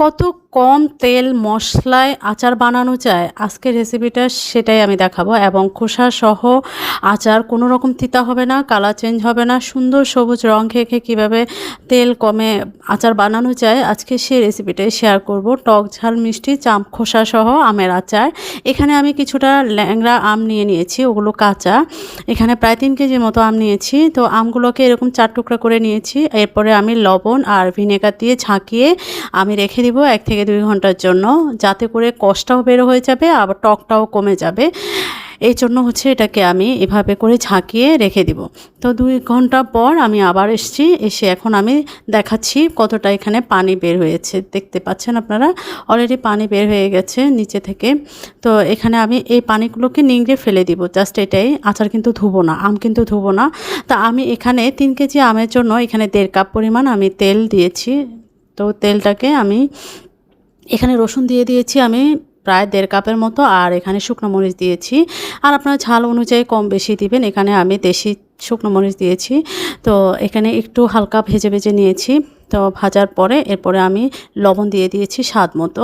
কত কম তেল মশলায় আচার বানানো যায় আজকের রেসিপিটা সেটাই আমি দেখাবো। এবং খোসা সহ আচার কোনো রকম তিতা হবে না, কালার চেঞ্জ হবে না, সুন্দর সবুজ রং খেয়ে খেয়ে কীভাবে তেল কমে আচার বানানো যায় আজকে সেই রেসিপিটাই শেয়ার করব। টক ঝাল মিষ্টি খোসা সহ আমের আচার। এখানে আমি কিছুটা ল্যাংড়া আম নিয়ে নিয়েছি, ওগুলো কাঁচা। এখানে প্রায় 3 কেজির মতো আম নিয়েছি। তো আমগুলোকে এরকম 4 টুকরা করে নিয়েছি। এরপরে আমি লবণ আর ভিনেগার দিয়ে ঝাঁকিয়ে আমি রেখে দিব 1 থেকে 2 ঘন্টার জন্য, যাতে করে কষটাও বের হয়ে যাবে আবার টকটাও কমে যাবে। এই জন্য হচ্ছে এটাকে আমি এভাবে করে ঝাঁকিয়ে রেখে দিব। তো 2 ঘন্টা পর আমি আবার এসে এখন আমি দেখাচ্ছি কতটা এখানে পানি বের হয়েছে। দেখতে পাচ্ছেন আপনারা, অলরেডি পানি বের হয়ে গেছে নিচে থেকে। তো এখানে আমি এই পানিগুলোকে নিংড়ে ফেলে দিব, জাস্ট এটাই। আচার কিন্তু ধুবো না, আম কিন্তু ধুবো না। তা আমি এখানে 3 কেজি আমের জন্য এখানে 1.5 কাপ পরিমাণ আমি তেল দিয়েছি। তো তেলটাকে আমি এখানে রসুন দিয়ে দিয়েছি আমি প্রায় 1.5 কাপের মতো, আর এখানে শুকনো মরিচ দিয়েছি। আর আপনারা ঝাল অনুযায়ী কম বেশি দিবেন। এখানে আমি দেশি শুকনো মরিচ দিয়েছি। তো এখানে একটু হালকা ভেজে ভেজে নিয়েছি। তো ভাজার পরে এরপরে আমি লবণ দিয়ে দিয়েছি স্বাদ মতো।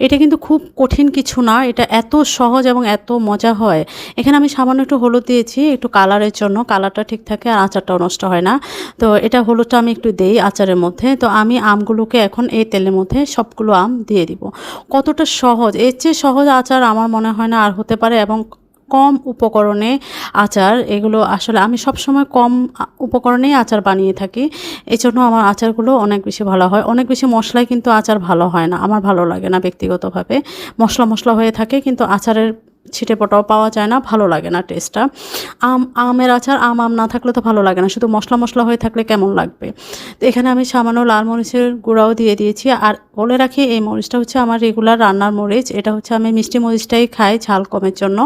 এটা কিন্তু খুব কঠিন কিছু না, এটা এত সহজ এবং এত মজা হয়। এখানে আমি সামান্য একটু হলুদ দিয়েছি একটু কালারের জন্য, কালারটা ঠিক থাকে আর আচারটাও নষ্ট হয় না। তো এটা হলুদটা আমি একটু দেই আচারের মধ্যে। তো আমি আমগুলোকে এখন এই তেলের মধ্যে সবগুলো আম দিয়ে দিব। কতটা সহজ, এর চেয়ে সহজ আচার আমার মনে হয় না আর হতে পারে। এবং কম উপকরণে আচার, এগুলো আসলে আমি সবসময় কম উপকরণেই আচার বানিয়ে থাকি। এই জন্য আমার আচারগুলো অনেক বেশি ভালো হয়। অনেক বেশি মশলায় কিন্তু আচার ভালো হয় না, আমার ভালো লাগে না ব্যক্তিগতভাবে। মশলা হয়ে থাকে কিন্তু আচারের ছিটে পটাও পাওয়া যায় না, ভালো লাগে না টেস্টটা। আমের আচার আম না থাকলে তো ভালো লাগে না, শুধু মশলা হয়ে থাকলে কেমন লাগবে। তো এখানে আমি সামান্য লাল মরিচের গুঁড়াও দিয়ে দিয়েছি। আর বলে রাখি, এই মরিচটা হচ্ছে আমার রেগুলার রান্নার মরিচ। এটা হচ্ছে আমি মিষ্টি মরিচটাই খাই ঝাল কমের জন্য,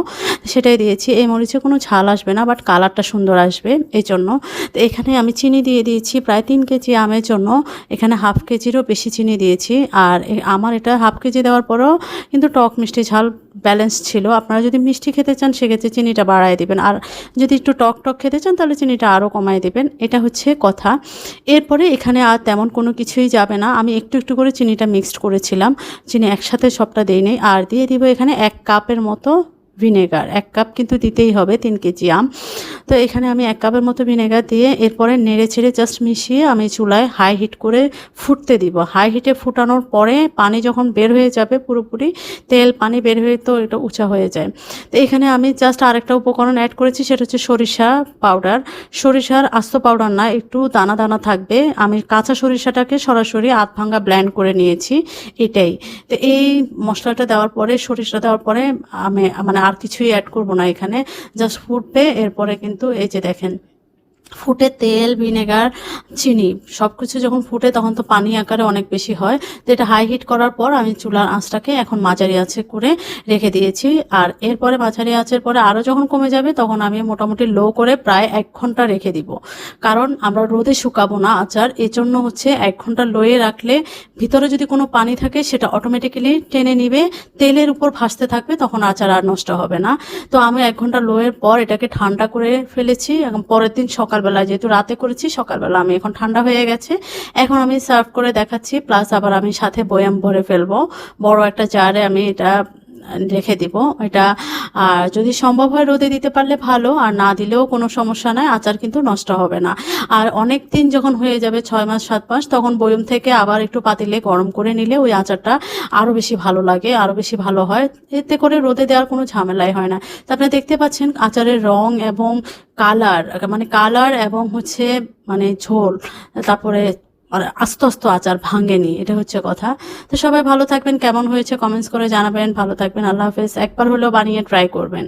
সেটাই দিয়েছি। এই মরিচে কোনো ঝাল আসবে না, বাট কালারটা সুন্দর আসবে এই জন্য। তো এখানে আমি চিনি দিয়ে দিয়েছি প্রায় 3 কেজি আমের জন্য। এখানে হাফ কেজিরও বেশি চিনি দিয়েছি। আর আমার এটা হাফ কেজি দেওয়ার পরেও কিন্তু টক মিষ্টি ঝাল ব্যালেন্স ছিল। আপনারা যদি মিষ্টি খেতে চান সেক্ষেত্রে চিনিটা বাড়ায় দিবেন, আর যদি একটু টক খেতে চান তাহলে চিনিটা আরও কমায় দিবেন। এটা হচ্ছে কথা। এরপরে এখানে আর তেমন কোনো কিছুই যাবে না। আমি একটু করে চিনিটা মিক্সড করেছিলাম, চিনি একসাথে সবটা দিইনি। আর দিয়ে দিব এখানে 1 কাপের মতো ভিনেগার। 1 কাপ কিন্তু দিতেই হবে 3 কেজি আম। তো এখানে আমি 1 কাপের মতো ভিনেগার দিয়ে এরপরে নেড়ে ছেড়ে জাস্ট মিশিয়ে আমি চুলায় হাই হিট করে ফুটতে দিব। হাই হিটে ফুটানোর পরে পানি যখন বের হয়ে যাবে পুরোপুরি, তেল পানি বের হয়ে তো এটা উঁচা হয়ে যায়। তো এখানে আমি জাস্ট আরেকটা উপকরণ অ্যাড করেছি, সেটা হচ্ছে সরিষা পাউডার। সরিষার আস্ত পাউডার না, একটু দানা দানা থাকবে। আমি কাঁচা সরিষাটাকে সরাসরি আধ ভাঙা ব্লেন্ড করে নিয়েছি, এটাই। তো এই মশলাটা দেওয়ার পরে, সরিষা দেওয়ার পরে আমি আর কিছুই অ্যাড করব না এখানে, জাস্ট ফুটবে। এরপরে কিন্তু এই যে দেখেন, ফুটে তেল ভিনেগার চিনি সব কিছু যখন ফুটে তখন তো পানি আকারে অনেক বেশি হয়। তো এটা হাই হিট করার পর আমি চুলার আঁচটাকে এখন মাঝারি আঁচে করে রেখে দিয়েছি। আর এরপরে মাঝারি আঁচের পরে আরও যখন কমে যাবে তখন আমি মোটামুটি লো করে প্রায় 1 ঘন্টা রেখে দিব। কারণ আমরা রোদে শুকাবো না আচার, এই জন্য হচ্ছে 1 ঘন্টা লোয়ে রাখলে ভিতরে যদি কোনো পানি থাকে সেটা অটোমেটিক্যালি টেনে নিবে, তেলের উপর ভাসতে থাকবে, তখন আচার আর নষ্ট হবে না। তো আমি 1 ঘন্টা লোয়ের পর এটাকে ঠান্ডা করে ফেলেছি। এবং পরের দিন সকালবেলা, যেহেতু রাতে করেছি সকালবেলা, আমি এখন ঠান্ডা হয়ে গেছে। এখন আমি সার্ভ করে দেখাচ্ছি, প্লাস আবার আমি সাথে বয়াম ভরে ফেলবো। বড় একটা জারে আমি এটা রেখে দিব এটা। আর যদি সম্ভব হয় রোদে দিতে পারলে ভালো, আর না দিলেও কোনো সমস্যা নাই, আচার কিন্তু নষ্ট হবে না। আর অনেক দিন যখন হয়ে যাবে 6 মাস 7 মাস, তখন বয়ম থেকে আবার একটু পাতিলে গরম করে নিলে ওই আচারটা আরও বেশি ভালো লাগে, আরও বেশি ভালো হয়। এতে করে রোদে দেওয়ার কোনো ঝামেলাই হয় না। তো আপনারা দেখতে পাচ্ছেন আচারের রং এবং কালার এবং হচ্ছে ঝোল, তারপরে আস্তে আচার ভাঙেনি, এটা হচ্ছে কথা। তো সবাই ভালো থাকবেন, কেমন হয়েছে কমেন্টস করে জানাবেন। ভালো থাকবেন, আল্লাহ হাফেজ। একবার হলেও বানিয়ে ট্রাই করবেন।